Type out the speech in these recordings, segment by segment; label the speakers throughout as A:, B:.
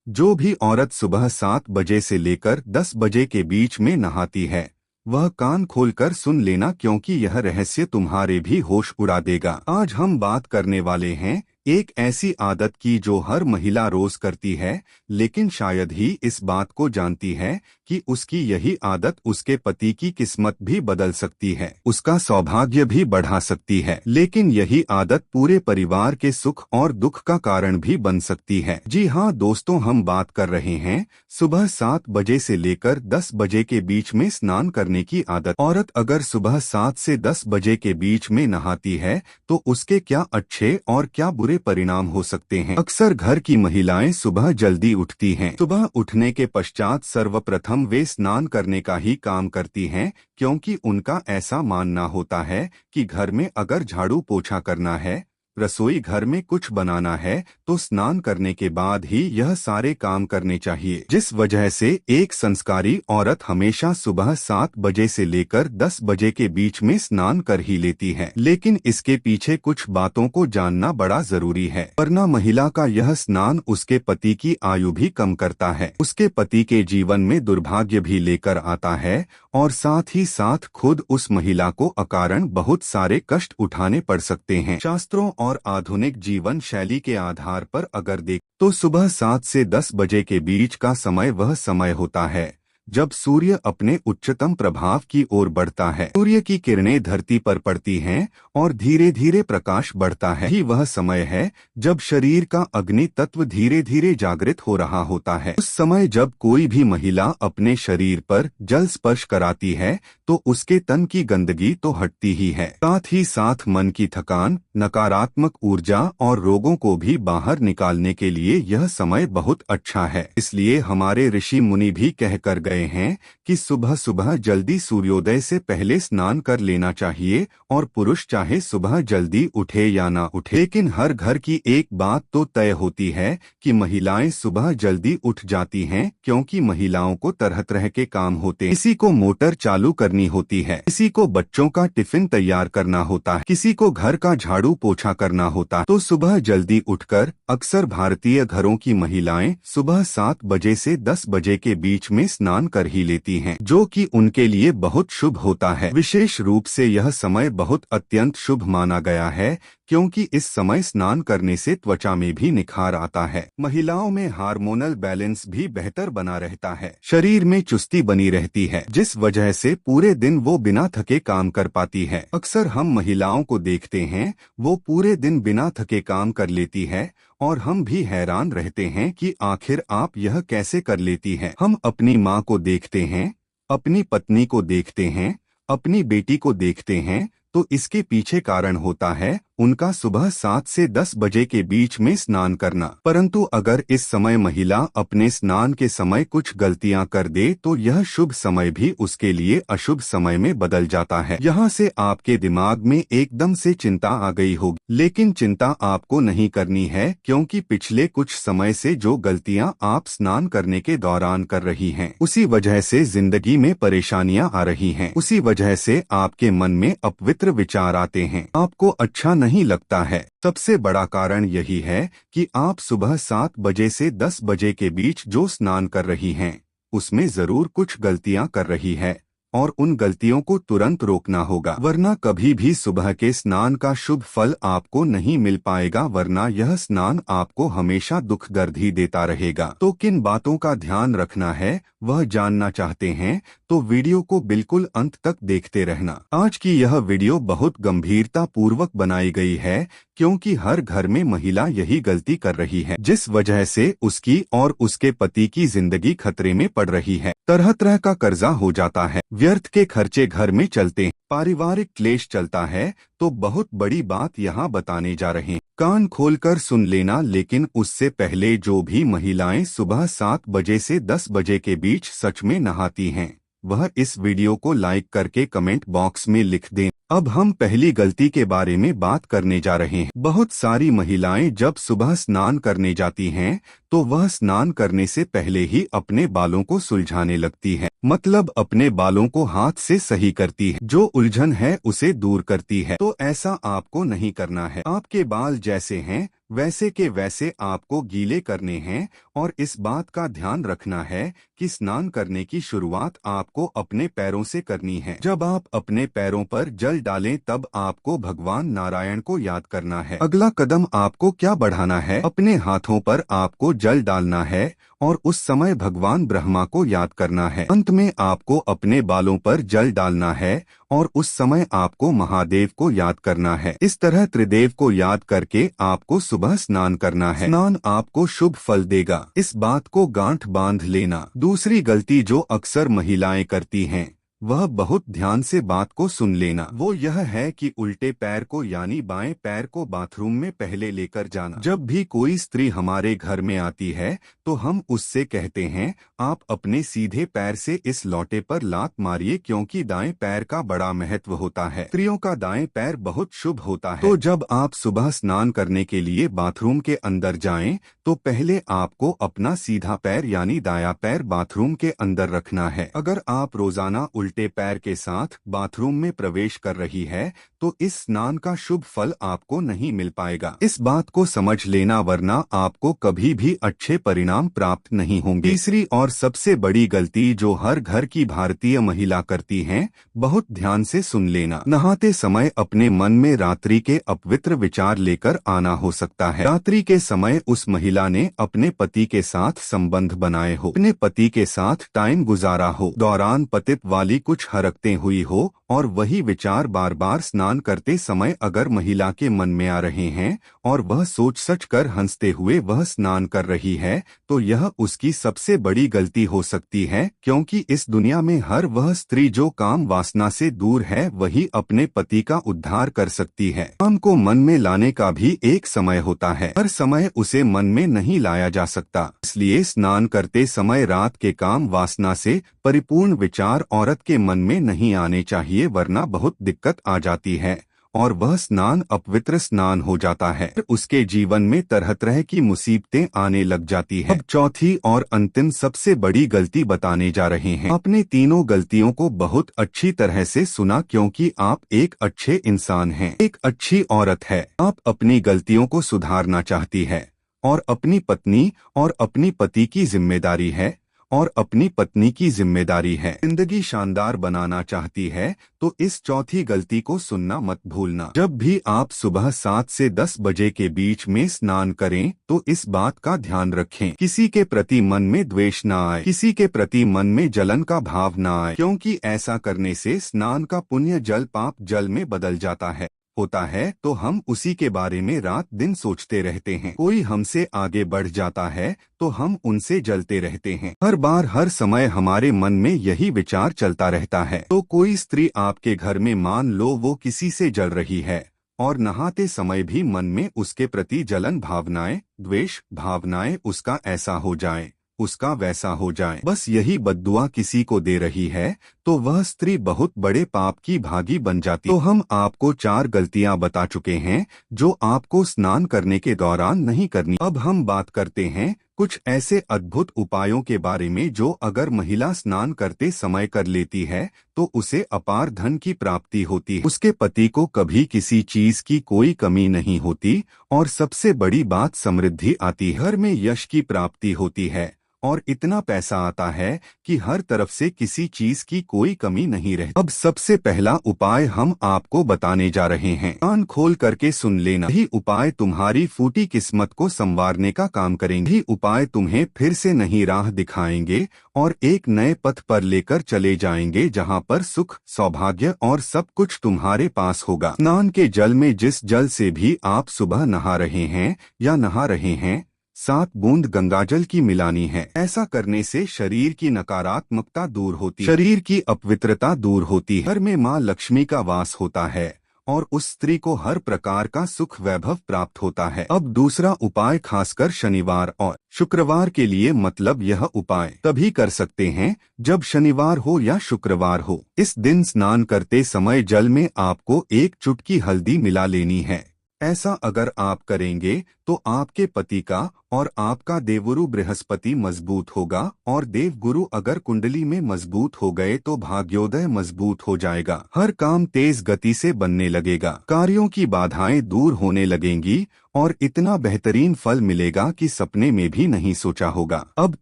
A: जो भी औरत सुबह 7 बजे से लेकर 10 बजे के बीच में नहाती है वह कान खोलकर सुन लेना, क्योंकि यह रहस्य तुम्हारे भी होश उड़ा देगा। आज हम बात करने वाले हैं एक ऐसी आदत की जो हर महिला रोज करती है, लेकिन शायद ही इस बात को जानती है कि उसकी यही आदत उसके पति की किस्मत भी बदल सकती है, उसका सौभाग्य भी बढ़ा सकती है। लेकिन यही आदत पूरे परिवार के सुख और दुख का कारण भी बन सकती है। जी हाँ दोस्तों, हम बात कर रहे हैं सुबह 7 बजे से लेकर 10 बजे के बीच में स्नान करने की आदत। औरत अगर सुबह 7 से 10 बजे के बीच में नहाती है तो उसके क्या अच्छे और क्या बुरे परिणाम हो सकते हैं। अक्सर घर की महिलाएं सुबह जल्दी उठती हैं। सुबह उठने के पश्चात सर्वप्रथम वे स्नान करने का ही काम करती हैं, क्योंकि उनका ऐसा मानना होता है कि घर में अगर झाड़ू पोछा करना है, रसोई घर में कुछ बनाना है तो स्नान करने के बाद ही यह सारे काम करने चाहिए। जिस वजह से एक संस्कारी औरत हमेशा सुबह 7 बजे से लेकर 10 बजे के बीच में स्नान कर ही लेती है। लेकिन इसके पीछे कुछ बातों को जानना बड़ा जरूरी है, वरना महिला का यह स्नान उसके पति की आयु भी कम करता है, उसके पति के जीवन में दुर्भाग्य भी लेकर आता है और साथ ही साथ खुद उस महिला को अकारण बहुत सारे कष्ट उठाने पड़ सकते हैं। शास्त्रों और आधुनिक जीवन शैली के आधार पर अगर देख तो सुबह 7 से 10 बजे के बीच का समय वह समय होता है जब सूर्य अपने उच्चतम प्रभाव की ओर बढ़ता है। सूर्य की किरणें धरती पर पड़ती हैं और धीरे धीरे प्रकाश बढ़ता है। ही वह समय है जब शरीर का अग्नि तत्व धीरे धीरे जागृत हो रहा होता है। उस समय जब कोई भी महिला अपने शरीर पर जल स्पर्श कराती है तो उसके तन की गंदगी तो हटती ही है, साथ ही साथ मन की थकान, नकारात्मक ऊर्जा और रोगों को भी बाहर निकालने के लिए यह समय बहुत अच्छा है। इसलिए हमारे ऋषि मुनि भी कहकर गए हैं कि सुबह सुबह जल्दी सूर्योदय से पहले स्नान कर लेना चाहिए, और पुरुष चाहे सुबह जल्दी उठे या ना उठे, लेकिन हर घर की एक बात तो तय होती है कि महिलाएं सुबह जल्दी उठ जाती हैं, क्योंकि महिलाओं को तरह तरह के काम होते हैं। किसी को मोटर चालू करनी होती है, किसी को बच्चों का टिफिन तैयार करना होता है, किसी को घर का झाड़ू पोछा करना होता है। तो सुबह जल्दी उठकर अक्सर भारतीय घरों की महिलाएं सुबह 7 बजे से 10 बजे के बीच में स्नान कर ही लेती हैं, जो कि उनके लिए बहुत शुभ होता है। विशेष रूप से यह समय बहुत अत्यंत शुभ माना गया है, क्योंकि इस समय स्नान करने से त्वचा में भी निखार आता है, महिलाओं में हार्मोनल बैलेंस भी बेहतर बना रहता है, शरीर में चुस्ती बनी रहती है, जिस वजह से पूरे दिन वो बिना थके काम कर पाती है। अक्सर हम महिलाओं को देखते हैं वो पूरे दिन बिना थके काम कर लेती है और हम भी हैरान रहते हैं कि आखिर आप यह कैसे कर लेती हैं। हम अपनी माँ को देखते हैं, अपनी पत्नी को देखते हैं, अपनी बेटी को देखते हैं, तो इसके पीछे कारण होता है उनका सुबह 7 से 10 बजे के बीच में स्नान करना। परंतु अगर इस समय महिला अपने स्नान के समय कुछ गलतियां कर दे तो यह शुभ समय भी उसके लिए अशुभ समय में बदल जाता है। यहाँ से आपके दिमाग में एकदम से चिंता आ गई होगी, लेकिन चिंता आपको नहीं करनी है, क्योंकि पिछले कुछ समय से जो गलतियां आप स्नान करने के दौरान कर रही हैं, उसी वजह से जिंदगी में परेशानियां आ रही हैं, उसी वजह से आपके मन में अपवित्र विचार आते हैं, आपको अच्छा नहीं लगता है। सबसे बड़ा कारण यही है कि आप सुबह 7 बजे से 10 बजे के बीच जो स्नान कर रही हैं उसमें जरूर कुछ गलतियां कर रही है, और उन गलतियों को तुरंत रोकना होगा, वरना कभी भी सुबह के स्नान का शुभ फल आपको नहीं मिल पाएगा, वरना यह स्नान आपको हमेशा दुख दर्द ही देता रहेगा। तो किन बातों का ध्यान रखना है वह जानना चाहते हैं तो वीडियो को बिल्कुल अंत तक देखते रहना। आज की यह वीडियो बहुत गंभीरता पूर्वक बनाई गई है, क्योंकि हर घर में महिला यही गलती कर रही है, जिस वजह से उसकी और उसके पति की जिंदगी खतरे में पड़ रही है। तरह तरह का कर्जा हो जाता है, व्यर्थ के खर्चे घर में चलते हैं, पारिवारिक क्लेश चलता है। तो बहुत बड़ी बात यहाँ बताने जा रहे हैं, कान खोलकर सुन लेना। लेकिन उससे पहले जो भी महिलाएं सुबह 7 बजे से 10 बजे के बीच सच में नहाती हैं वह इस वीडियो को लाइक करके कमेंट बॉक्स में लिख दें। अब हम पहली गलती के बारे में बात करने जा रहे हैं। बहुत सारी महिलाएं जब सुबह स्नान करने जाती हैं तो वह स्नान करने से पहले ही अपने बालों को सुलझाने लगती है, मतलब अपने बालों को हाथ से सही करती है, जो उलझन है उसे दूर करती है। तो ऐसा आपको नहीं करना है। आपके बाल जैसे हैं वैसे के वैसे आपको गीले करने हैं, और इस बात का ध्यान रखना है कि स्नान करने की शुरुआत आपको अपने पैरों से करनी है। जब आप अपने पैरों पर जल डालें तब आपको भगवान नारायण को याद करना है। अगला कदम आपको क्या बढ़ाना है, अपने हाथों पर आपको जल डालना है और उस समय भगवान ब्रह्मा को याद करना है। अंत में आपको अपने बालों पर जल डालना है और उस समय आपको महादेव को याद करना है। इस तरह त्रिदेव को याद करके आपको सुबह स्नान करना है। स्नान आपको शुभ फल देगा, इस बात को गांठ बांध लेना। दूसरी गलती जो अक्सर महिलाएं करती हैं, वह बहुत ध्यान से बात को सुन लेना। वो यह है कि उल्टे पैर को यानी बाएं पैर को बाथरूम में पहले लेकर जाना। जब भी कोई स्त्री हमारे घर में आती है तो हम उससे कहते हैं, आप अपने सीधे पैर से इस लौटे पर लात मारिए, क्योंकि दाएं पैर का बड़ा महत्व होता है। स्त्रियों का दाएं पैर बहुत शुभ होता है। तो जब आप सुबह स्नान करने के लिए बाथरूम के अंदर जाएं, तो पहले आपको अपना सीधा पैर यानी दायां पैर बाथरूम के अंदर रखना है। अगर आप रोजाना उल्टे पैर के साथ बाथरूम में प्रवेश कर रही है तो इस स्नान का शुभ फल आपको नहीं मिल पाएगा। इस बात को समझ लेना, वरना आपको कभी भी अच्छे परिणाम प्राप्त नहीं होंगे। तीसरी और सबसे बड़ी गलती जो हर घर की भारतीय महिला करती हैं, बहुत ध्यान से सुन लेना। नहाते समय अपने मन में रात्रि के अपवित्र विचार लेकर आना हो सकता है। रात्रि के समय उस महिला ने अपने पति के साथ संबंध बनाए हो, अपने पति के साथ टाइम गुजारा हो, दौरान पतित वाली कुछ हरकतें हुई हो, और वही विचार बार बार स्नान करते समय अगर महिला के मन में आ रहे हैं और वह सोच सच कर हंसते हुए वह स्नान कर रही है, तो यह उसकी सबसे बड़ी गलती हो सकती है। क्योंकि इस दुनिया में हर वह स्त्री जो काम वासना से दूर है वही अपने पति का उद्धार कर सकती है। काम को मन में लाने का भी एक समय होता है, हर समय उसे मन में नहीं लाया जा सकता। इसलिए स्नान करते समय रात के काम वासना से परिपूर्ण विचार औरत के मन में नहीं आने चाहिए, वरना बहुत दिक्कत आ जाती है और वह स्नान अपवित्र स्नान हो जाता है। उसके जीवन में तरह तरह की मुसीबतें आने लग जाती है। अब चौथी और अंतिम सबसे बड़ी गलती बताने जा रहे हैं। आपने तीनों गलतियों को बहुत अच्छी तरह से सुना, क्योंकि आप एक अच्छे इंसान हैं, एक अच्छी औरत है। आप अपनी गलतियों को सुधारना चाहती है और अपनी पत्नी और अपनी पति की जिम्मेदारी है और अपनी पत्नी की जिम्मेदारी है। जिंदगी शानदार बनाना चाहती है तो इस चौथी गलती को सुनना मत भूलना। जब भी आप सुबह 7 से 10 बजे के बीच में स्नान करें तो इस बात का ध्यान रखें, किसी के प्रति मन में द्वेष न आए, किसी के प्रति मन में जलन का भाव न आए, क्योंकि ऐसा करने से स्नान का पुण्य जल पाप जल में बदल जाता होता है। तो हम उसी के बारे में रात दिन सोचते रहते हैं। कोई हमसे आगे बढ़ जाता है तो हम उनसे जलते रहते हैं। हर बार हर समय हमारे मन में यही विचार चलता रहता है। तो कोई स्त्री आपके घर में मान लो वो किसी से जल रही है और नहाते समय भी मन में उसके प्रति जलन भावनाएं, द्वेष भावनाएं उसका ऐसा हो जाए, उसका वैसा हो जाए, बस यही बद्दुआ किसी को दे रही है, तो वह स्त्री बहुत बड़े पाप की भागी बन जाती। तो हम आपको 4 गलतियां बता चुके हैं जो आपको स्नान करने के दौरान नहीं करनी। अब हम बात करते हैं कुछ ऐसे अद्भुत उपायों के बारे में जो अगर महिला स्नान करते समय कर लेती है तो उसे अपार धन की प्राप्ति होती है, उसके पति को कभी किसी चीज की कोई कमी नहीं होती, और सबसे बड़ी बात समृद्धि आती है, घर में यश की प्राप्ति होती है और इतना पैसा आता है कि हर तरफ से किसी चीज की कोई कमी नहीं रहती। अब सबसे पहला उपाय हम आपको बताने जा रहे हैं, कान खोल करके सुन लेना। यही उपाय तुम्हारी फूटी किस्मत को संवारने का काम करेंगे। यही उपाय तुम्हें फिर से नई राह दिखाएंगे और एक नए पथ पर लेकर चले जाएंगे, जहां पर सुख, सौभाग्य और सब कुछ तुम्हारे पास होगा। स्नान के जल में जिस जल से भी आप सुबह नहा रहे हैं या नहा रहे हैं, 7 बूंद गंगाजल की मिलानी है। ऐसा करने से शरीर की नकारात्मकता दूर होती है, शरीर की अपवित्रता दूर होती है, घर में माँ लक्ष्मी का वास होता है और उस स्त्री को हर प्रकार का सुख वैभव प्राप्त होता है। अब दूसरा उपाय खासकर शनिवार और शुक्रवार के लिए, मतलब यह उपाय तभी कर सकते हैं जब शनिवार हो या शुक्रवार हो। इस दिन स्नान करते समय जल में आपको 1 चुटकी हल्दी मिला लेनी है। ऐसा अगर आप करेंगे तो आपके पति का और आपका देवगुरु बृहस्पति मजबूत होगा और देवगुरु अगर कुंडली में मजबूत हो गए तो भाग्योदय मजबूत हो जाएगा। हर काम तेज गति से बनने लगेगा, कार्यों की बाधाएं दूर होने लगेंगी और इतना बेहतरीन फल मिलेगा कि सपने में भी नहीं सोचा होगा। अब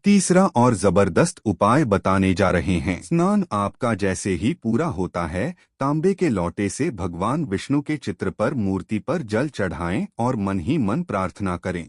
A: तीसरा और जबरदस्त उपाय बताने जा रहे हैं। स्नान आपका जैसे ही पूरा होता है, तांबे के लोटे से भगवान विष्णु के चित्र पर मूर्ति पर जल चढ़ाएं और मन ही मन प्रार्थना करें।